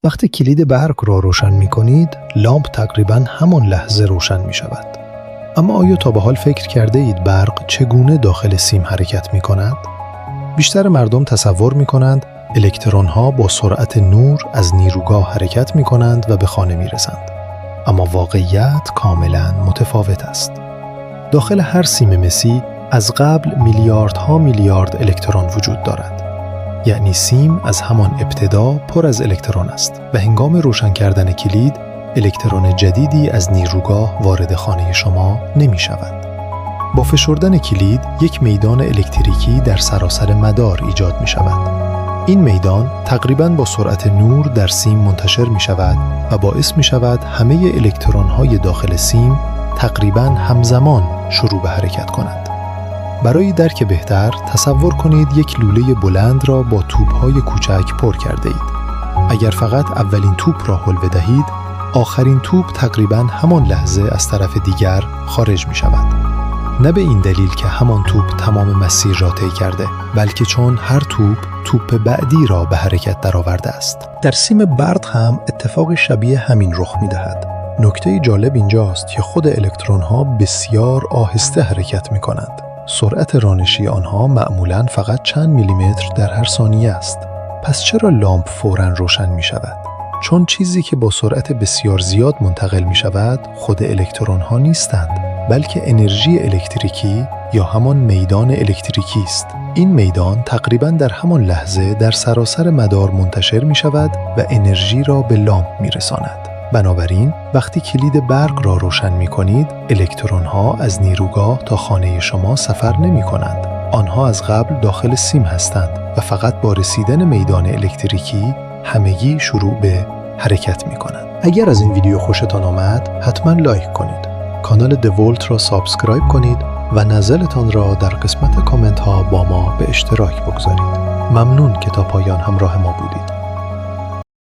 وقتی کلید برق را روشن می کنید، لامپ تقریباً همان لحظه روشن می شود. اما آیا تا به حال فکر کرده اید برق چگونه داخل سیم حرکت می کند؟ بیشتر مردم تصور می کنند الکترون ها با سرعت نور از نیروگاه حرکت می کنند و به خانه می رسند. اما واقعیت کاملاً متفاوت است. داخل هر سیم مسی از قبل میلیاردها میلیارد الکترون وجود دارد. یعنی سیم از همان ابتدا پر از الکترون است و هنگام روشن کردن کلید الکترون جدیدی از نیروگاه وارد خانه شما نمی شود. با فشردن کلید یک میدان الکتریکی در سراسر مدار ایجاد می شود. این میدان تقریباً با سرعت نور در سیم منتشر می شود و باعث می شود همه الکترون های داخل سیم تقریباً همزمان شروع به حرکت کنند. برای درک بهتر تصور کنید یک لوله بلند را با توپ‌های کوچک پر کرده اید. اگر فقط اولین توپ را هل بدهید، آخرین توپ تقریباً همان لحظه از طرف دیگر خارج می شود. نه به این دلیل که همان توپ تمام مسیر را طی کرده، بلکه چون هر توپ بعدی را به حرکت درآورده است. در سیم برق هم اتفاقی شبیه همین رخ می دهد. نکته جالب اینجاست که خود الکترون ها بسیار آهسته حرکت می کنند. سرعت رانشی آنها معمولاً فقط چند میلیمتر در هر ثانیه است. پس چرا لامپ فوراً روشن می شود؟ چون چیزی که با سرعت بسیار زیاد منتقل می شود خود الکترون ها نیستند، بلکه انرژی الکتریکی یا همان میدان الکتریکی است. این میدان تقریباً در همان لحظه در سراسر مدار منتشر می شود و انرژی را به لامپ می رساند. بنابراین وقتی کلید برق را روشن می کنید، الکترون ها از نیروگاه تا خانه شما سفر نمی کنند. آنها از قبل داخل سیم هستند و فقط با رسیدن میدان الکتریکی همگی شروع به حرکت می کنند. اگر از این ویدیو خوشتان آمد، حتما لایک کنید. کانال دولت را سابسکرایب کنید و نظرتان را در قسمت کامنت ها با ما به اشتراک بگذارید. ممنون که تا پایان همراه ما بودید.